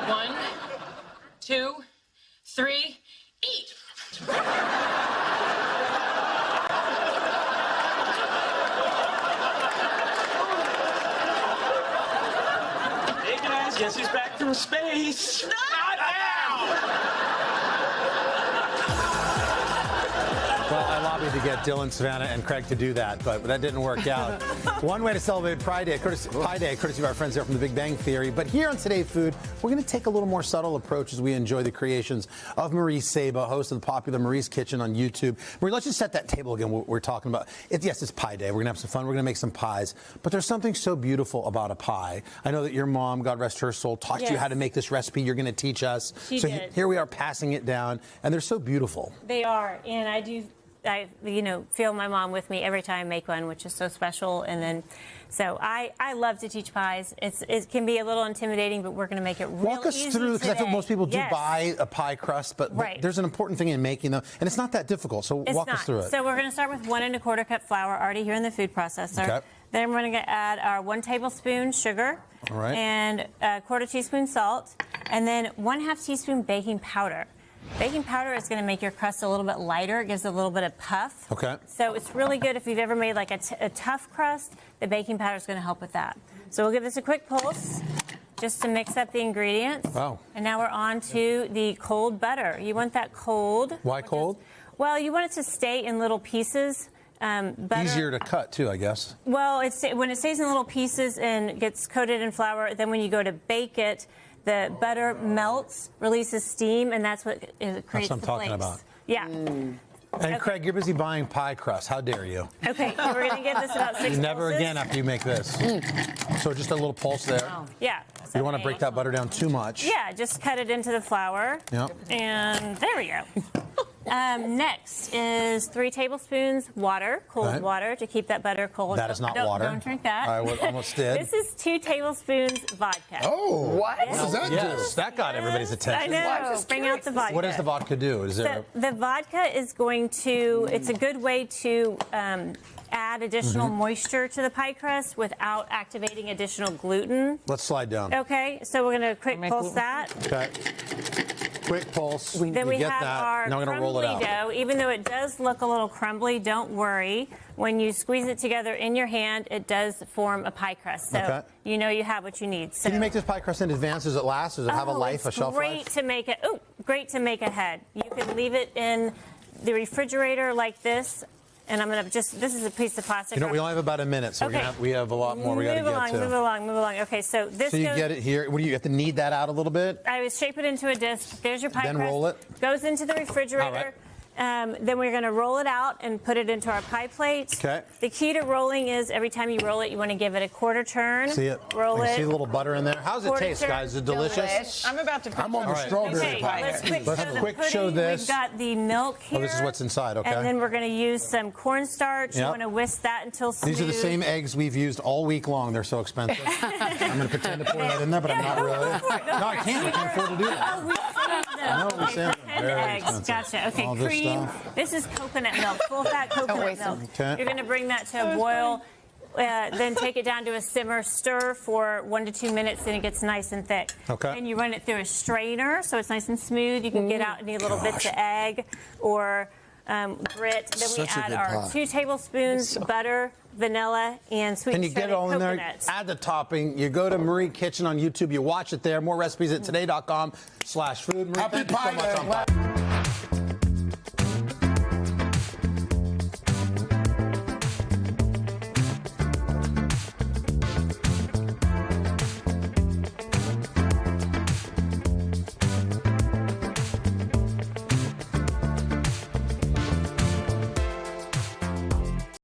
1, 2, 3, eat. Hey guys, guess who's back from space? Not now! Well, I lobbied to get Dylan, Savannah, and Craig to do that, but that didn't work out. One way to celebrate Pi Day, courtesy of our friends here from The Big Bang Theory. But here on Today Food, we're going to take a little more subtle approach as we enjoy the creations of Marie Saba, host of the popular Marie's Kitchen on YouTube. Marie, let's just set that table again. We're talking about yes, it's Pi Day. We're going to have some fun. We're going to make some pies. But there's something so beautiful about a pie. I know that your mom, God rest her soul, taught you how to make this recipe. You're going to teach us. She did. Here we are passing it down, and they're so beautiful. They are, and I feel my mom with me every time I make one, which is so special. And then, so I love to teach pies. It can be a little intimidating, but we're going to make it real easy. Walk us through, because I think most people do buy a pie crust, but there's an important thing in making them, and it's not that difficult. So walk us through it. So we're going to start with 1 1/4 cup flour already here in the food processor. Okay. Then we're going to add our 1 tablespoon sugar, and a 1/4 teaspoon salt, and then 1/2 teaspoon baking powder. Baking powder is going to make your crust a little bit lighter. It gives a little bit of puff. Okay. So it's really good if you've ever made like a tough crust. The baking powder is going to help with that. So we'll give this a quick pulse just to mix up the ingredients. Wow. And now we're on to the cold butter. You want that cold. Why cold? Well, you want it to stay in little pieces. Butter, easier to cut too, I guess. Well, when it stays in little pieces and gets coated in flour, then when you go to bake it, the butter melts, releases steam, and that's what creates the flakes. That's what I'm talking about. Yeah. And Craig, you're busy buying pie crust. How dare you? Okay, we're going to give this about 6 Never pulses. again after you make this. So just a little pulse there. Yeah. You don't want to break that butter down too much. Yeah, just cut it into the flour. Yep. And there we go. Next is 3 tablespoons water, cold water, to keep that butter cold. That is not water. Don't drink that. I almost did. This is 2 tablespoons vodka. Oh, what? What does that do? Yes, that got everybody's attention. I know. Bring out the vodka. What does the vodka do? Is there? The vodka is going to. It's a good way to add additional moisture to the pie crust without activating additional gluten. Let's slide down. Okay, so we're going to quick pulse that. Okay. Quick pulse. Then we get have that. our Now we're going to roll it crumbly out. dough. Even though it does look a little crumbly, don't worry. When you squeeze it together in your hand, it does form a pie crust. So you know you have what you need. So, can you make this pie crust in advance? Does it last? Does it have a life, a shelf life? Great to make it. Oh, great to make ahead. You can leave it in the refrigerator like this. And I'm going to just, this is a piece of plastic. You know, we only have about a minute, so we have a lot more we got to get to. Move along. Okay, so this So you get it here. What do you have to knead that out a little bit? I would shape it into a disc. There's your pie crust. Then roll it. Goes into the refrigerator. Then we're going to roll it out and put it into our pie plate. Okay. The key to rolling is every time you roll it, you want to give it a 1/4 turn. See it? Roll it. See a little butter in there. How's it taste, guys? Is it delicious? I'm about to. I'm on the strawberry pie. Let's quick show this. We've got the milk here. Oh, this is what's inside. Okay. And then we're going to use some cornstarch. You want to whisk that until smooth. These are the same eggs we've used all week long. They're so expensive. I'm going to pretend to pour that in there, but I'm not really. No, I can't. I can't afford to do that. No, we save them. Very expensive. Gotcha. Okay, all this cream. This is coconut milk, full-fat coconut milk. Okay. You're going to bring that to a boil, then take it down to a simmer, stir for 1 to 2 minutes, and it gets nice and thick. Okay. And you run it through a strainer, so it's nice and smooth. You can get out any little bits of egg or grit. Then we add our 2 tablespoons butter, vanilla, and sweet shredded coconut. Can you get it all in there? Add the topping. You go to Marie Kitchen on YouTube. You watch it there. More recipes at today.com/food. Marie, thank you so much on Pie.